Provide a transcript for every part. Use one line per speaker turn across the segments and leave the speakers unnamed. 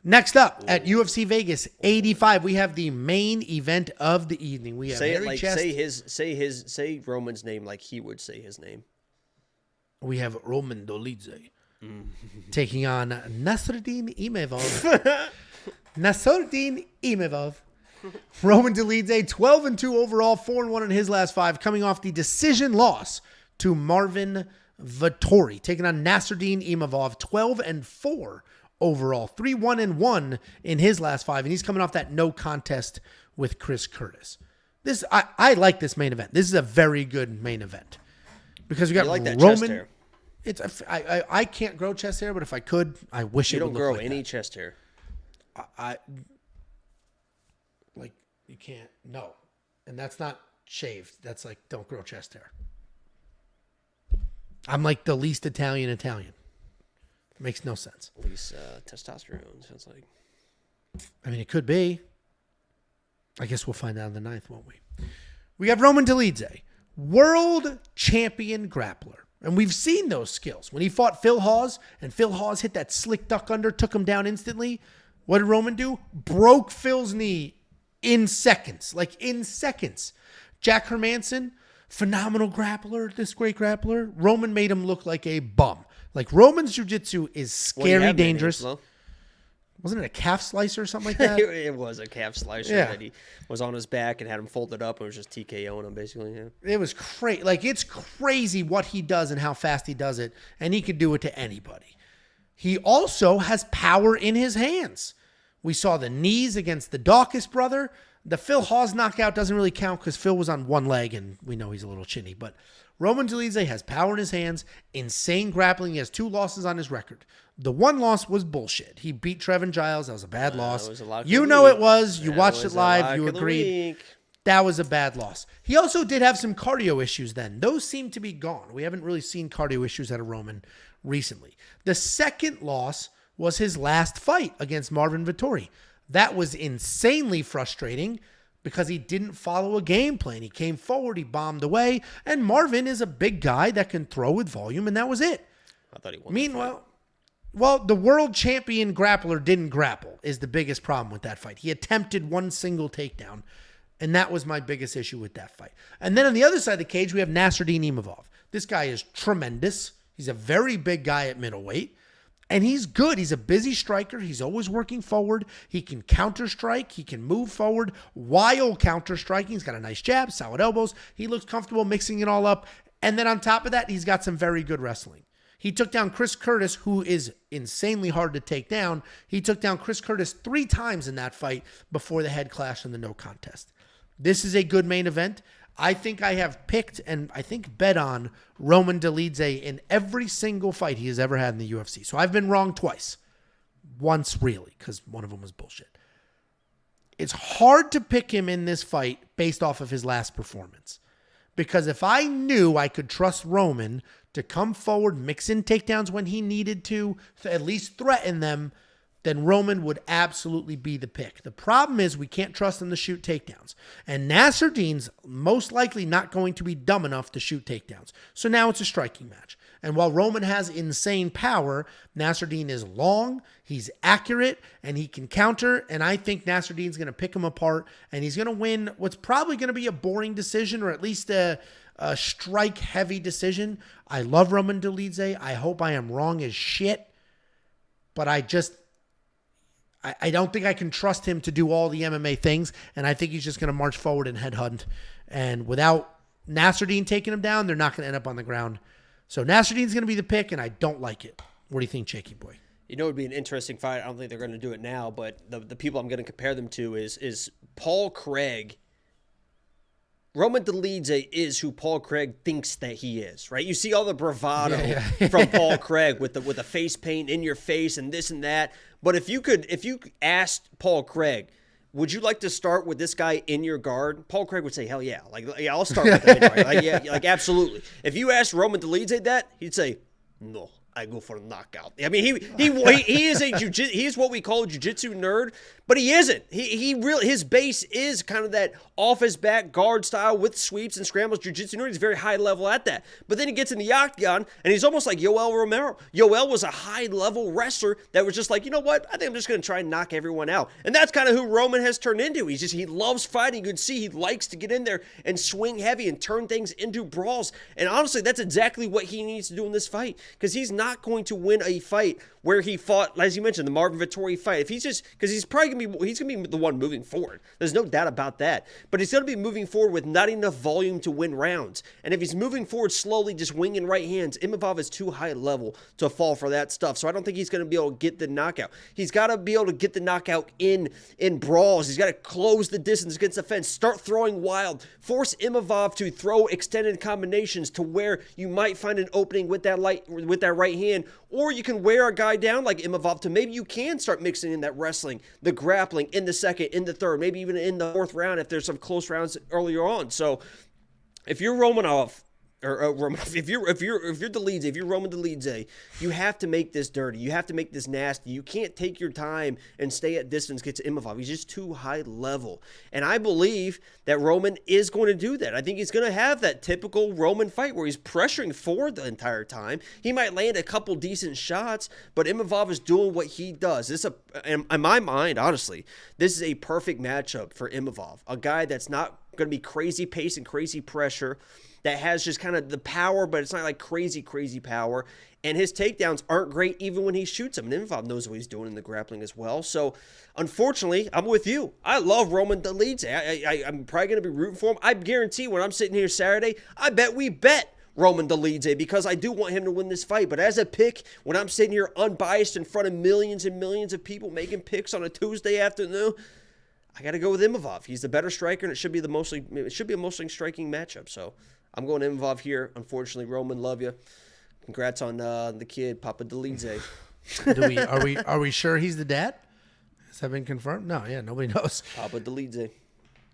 Next up at UFC Vegas 85, we have the main event of the evening. We have
say Roman's name like he would say his name.
We have Roman Dolidze taking on Nassourdine Imavov. Nassourdine Imavov. Roman Dolidze, 12-2 overall, 4-1 in his last 5, coming off the decision loss to Marvin Vettori, taking on Nassourdine Imavov, 12-4 overall, 3-1-1 in his last 5, and he's coming off that no contest with Chris Curtis. I like this main event. This is a very good main event because we got
like that
Roman.
Chest hair.
I can't grow chest hair, but if I could, I wish it would look like that.
You don't grow any chest hair.
You can't. No, and that's not shaved. That's like don't grow chest hair. I'm like the least Italian. Makes no sense.
Least testosterone sounds like.
I mean, it could be. I guess we'll find out in the 9th, won't we? We have Roman Dolidze, world champion grappler. And we've seen those skills. When he fought Phil Hawes, and Phil Hawes hit that slick duck under, took him down instantly. What did Roman do? Broke Phil's knee in seconds. Like in seconds. Jack Hermanson, phenomenal grappler, this great grappler. Roman made him look like a bum. Like Roman's jiu-jitsu is scary, dangerous. Wasn't it a calf slicer or something like that?
It was a calf slicer that he was on his back and had him folded up and was just TKOing him basically. Yeah.
It was crazy. Like it's crazy what he does and how fast he does it, and he can do it to anybody. He also has power in his hands. We saw the knees against the Dawkins brother. The Phil Hawes knockout doesn't really count because Phil was on one leg, and we know he's a little chinny. But Roman Dolidze has power in his hands, insane grappling. He has 2 losses on his record. The one loss was bullshit. He beat Trevin Giles. That was a bad loss. You know it was. You watched it live. You agreed. That was a bad loss. He also did have some cardio issues then. Those seem to be gone. We haven't really seen cardio issues out of Roman recently. The second loss was his last fight against Marvin Vettori. That was insanely frustrating because he didn't follow a game plan. He came forward, he bombed away, and Marvin is a big guy that can throw with volume, and that was it.
I thought he won.
Meanwhile, well, the world champion grappler didn't grapple is the biggest problem with that fight. He attempted one single takedown, and that was my biggest issue with that fight. And then on the other side of the cage, we have Nassourdine Imavov. This guy is tremendous. He's a very big guy at middleweight. And he's good. He's a busy striker. He's always working forward. He can counter-strike. He can move forward while counter-striking. He's got a nice jab, solid elbows. He looks comfortable mixing it all up. And then on top of that, he's got some very good wrestling. He took down Chris Curtis, who is insanely hard to take down. He took down Chris Curtis 3 times in that fight before the head clash in the no contest. This is a good main event. I think I have picked and I think bet on Roman Dolidze in every single fight he has ever had in the UFC. So I've been wrong twice. Once really, because one of them was bullshit. It's hard to pick him in this fight based off of his last performance. Because if I knew I could trust Roman to come forward, mix in takedowns when he needed to at least threaten them, then Roman would absolutely be the pick. The problem is we can't trust him to shoot takedowns. And Nassourdine's most likely not going to be dumb enough to shoot takedowns. So now it's a striking match. And while Roman has insane power, Nassourdine is long, he's accurate, and he can counter. And I think Nassourdine's going to pick him apart, and he's going to win what's probably going to be a boring decision, or at least a strike-heavy decision. I love Roman Dolidze. I hope I am wrong as shit. But I don't think I can trust him to do all the MMA things, and I think he's just going to march forward and headhunt. And without Nassourdine taking him down, they're not going to end up on the ground. So Nassourdine's going to be the pick, and I don't like it. What do you think, Jakey boy?
You know, it would be an interesting fight. I don't think they're going to do it now, but the people I'm going to compare them to is Paul Craig. Roman Dolidze is who Paul Craig thinks that he is, right? You see all the bravado from Paul Craig with the face paint in your face and this and that. But if you asked Paul Craig, would you like to start with this guy in your guard? Paul Craig would say, hell yeah. Yeah, I'll start with him. Right? Like absolutely. If you asked Roman Dolidze that, he'd say, no. I go for a knockout. I mean, he is what we call a jiu-jitsu nerd, but he isn't. He really, his base is kind of that off his back guard style with sweeps and scrambles jiu-jitsu nerd. He's very high level at that. But then he gets in the octagon and he's almost like Yoel Romero. Yoel was a high level wrestler that was just like, you know what? I think I'm just going to try and knock everyone out. And that's kind of who Roman has turned into. He loves fighting. You can see he likes to get in there and swing heavy and turn things into brawls. And honestly, that's exactly what he needs to do in this fight, because he's not going to win a fight where he fought, as you mentioned, the Marvin Vettori fight. If he's just, because he's probably gonna be the one moving forward. There's no doubt about that. But he's gonna be moving forward with not enough volume to win rounds. And if he's moving forward slowly, just winging right hands, Imavov is too high level to fall for that stuff. So I don't think he's gonna be able to get the knockout. He's got to be able to get the knockout in brawls. He's got to close the distance against the fence, start throwing wild, force Imavov to throw extended combinations to where you might find an opening with that right hand, or you can wear a guy down like Imavov to maybe you can start mixing in that wrestling, the grappling in the second, in the third, maybe even in the fourth round if there's some close rounds earlier on. So if you're Romanov, if you're Dolidze, if you're Roman Dolidze, you have to make this dirty. You have to make this nasty. You can't take your time and stay at distance, get to Imavov. He's just too high level. And I believe that Roman is going to do that. I think he's going to have that typical Roman fight where he's pressuring forward the entire time. He might land a couple decent shots, but Imavov is doing what he does. In my mind, honestly, this is a perfect matchup for Imavov. A guy that's not going to be crazy pace and crazy pressure, that has just kind of the power, but it's not like crazy power. And his takedowns aren't great even when he shoots them. And Imavov knows what he's doing in the grappling as well. So, unfortunately, I'm with you. I love Roman Dolidze. I'm probably going to be rooting for him. I guarantee when I'm sitting here Saturday, I bet we bet Roman Dolidze, because I do want him to win this fight. But as a pick, when I'm sitting here unbiased in front of millions and millions of people making picks on a Tuesday afternoon, I got to go with Imavov. He's the better striker, and it should be a mostly striking matchup. So I'm going Imavov here. Unfortunately, Roman, love you. Congrats on the kid, Papa Dolidze.
Are we sure he's the dad? Has that been confirmed? No, yeah, nobody knows.
Papa Dolidze.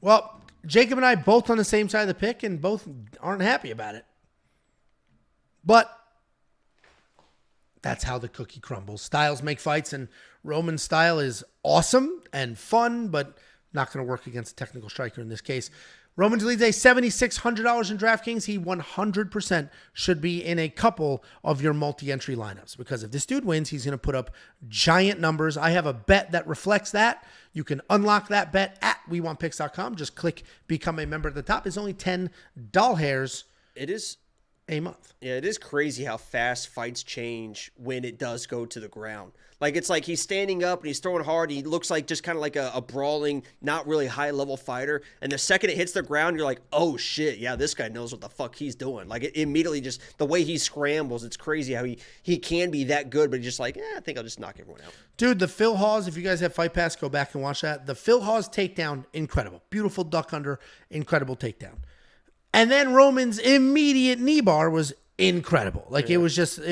Well, Jacob and I both on the same side of the pick, and both aren't happy about it. But that's how the cookie crumbles. Styles make fights, and Roman's style is awesome and fun, but not going to work against a technical striker in this case. Roman Dolidze, $7,600 in DraftKings. He 100% should be in a couple of your multi-entry lineups, because if this dude wins, he's going to put up giant numbers. I have a bet that reflects that. You can unlock that bet at WeWantPicks.com. Just click Become a Member at the top. It's only $10 hairs.
It is
a month.
Yeah, it is crazy how fast fights change when it does go to the ground. Like, it's like he's standing up and he's throwing hard. He looks like just kind of like a brawling, not really high-level fighter. And the second it hits the ground, you're like, oh, shit, yeah, this guy knows what the fuck he's doing. Like, it immediately just, the way he scrambles, it's crazy how he can be that good, but he's just like, I think I'll just knock everyone out.
Dude, the Phil Hawes, if you guys have Fight Pass, go back and watch that. The Phil Hawes takedown, incredible. Beautiful duck under, incredible takedown. And then Roman's immediate knee bar was incredible. Like, yeah. it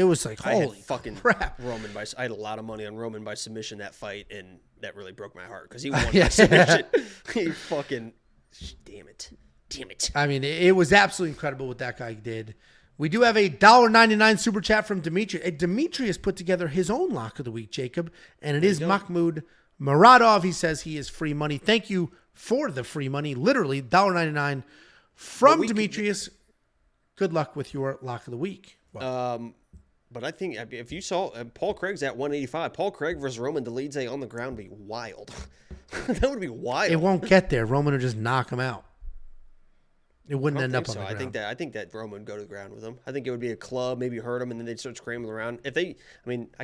was like, holy crap.
I had a lot of money on Roman by submission that fight, and that really broke my heart because he won by submission. He fucking, damn it.
I mean, it was absolutely incredible what that guy did. We do have a $1.99 super chat from Dimitri. Dimitri has put together his own lock of the week, Jacob, and it is Mahmoud Muradov. He says he is free money. Thank you for the free money. Literally, $1.99 from Demetrius. Good luck with your lock of the week.
But I think if you saw Paul Craig's at 185, Paul Craig versus Roman Dolidze on the ground would be wild. That would be wild.
It won't get there. Roman will just knock him out. It wouldn't end up on the ground.
I think that Roman would go to the ground with him. I think it would be a club, maybe hurt him, and then they'd start scrambling around. I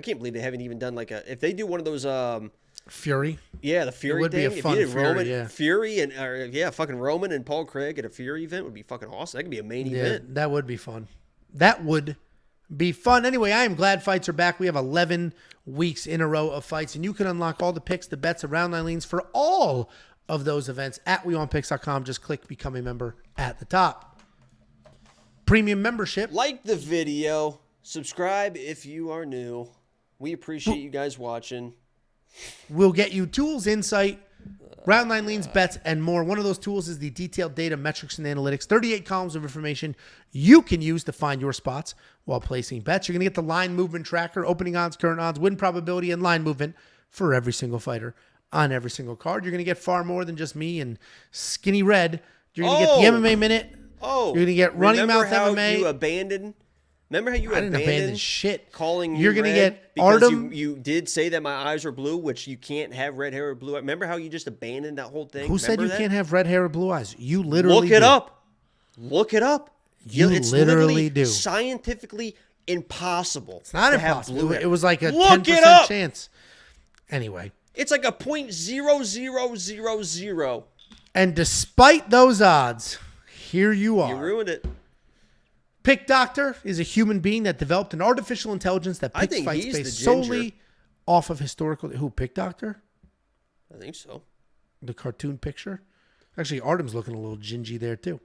can't believe they haven't even done if they do one of those
Fury.
Yeah, the Fury
it would
thing.
Be a fun
if you did
Fury,
Roman,
yeah.
Fury and fucking Roman and Paul Craig at a Fury event would be fucking awesome. That could be a main event.
That would be fun. Anyway, I am glad fights are back. We have 11 weeks in a row of fights, and you can unlock all the picks, the bets, the round line leans for all of those events at WeWantPicks.com. Just click Become a Member at the top. Premium membership.
Like the video. Subscribe if you are new. We appreciate you guys watching.
We'll get you tools, insight, Round 9 leans, bets, and more. One of those tools is the detailed data, metrics, and analytics. 38 columns of information you can use to find your spots while placing bets. You're going to get the line movement tracker, opening odds, current odds, win probability, and line movement for every single fighter on every single card. You're going to get far more than just me and Skinny Red. You're going to get the MMA Minute.
Oh.
You're going to get Running Mouth MMA.
Remember how you
I didn't abandon shit.
Calling
You're
going to
get
because
Artem.
you did say that my eyes are blue, which you can't have red hair or blue. Remember how you just abandoned that whole thing?
Who said you can't have red hair or blue eyes? You literally
Look it
do.
up. Look it up.
It's literally do.
Scientifically impossible.
It's not
to have
impossible.
blue hair.
It was like a
Look
10%
it up.
chance. Anyway.
It's like a 0.0000.
And despite those odds, here you are.
You ruined it.
Pick Doctor is a human being that developed an artificial intelligence that picks fights based solely off of historical. Who, Pick Doctor?
I think so.
The cartoon picture? Actually, Artem's looking a little gingy there too.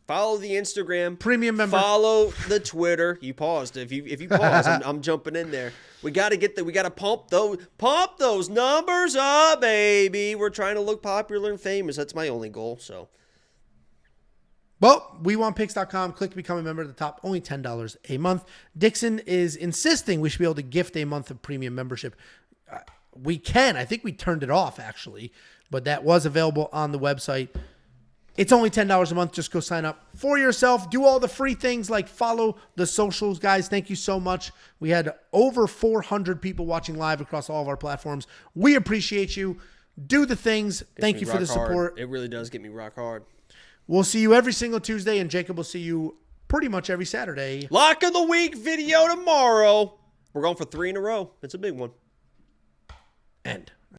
Follow the Instagram.
Premium member.
Follow the Twitter. You paused. If you pause, I'm jumping in there. We got to pump those numbers up, baby. We're trying to look popular and famous. That's my only goal. So.
Well, WeWantPicks.com. Click to become a member at the top. Only $10 a month. Dixon is insisting we should be able to gift a month of premium membership. We can. I think we turned it off, actually. But that was available on the website. It's only $10 a month. Just go sign up for yourself. Do all the free things like follow the socials. Guys, thank you so much. We had over 400 people watching live across all of our platforms. We appreciate you. Do the things. Thank you for the support.
It really does get me rock hard.
We'll see you every single Tuesday, and Jacob will see you pretty much every Saturday.
Lock of the week video tomorrow. We're going for 3 in a row. It's a big one.
End.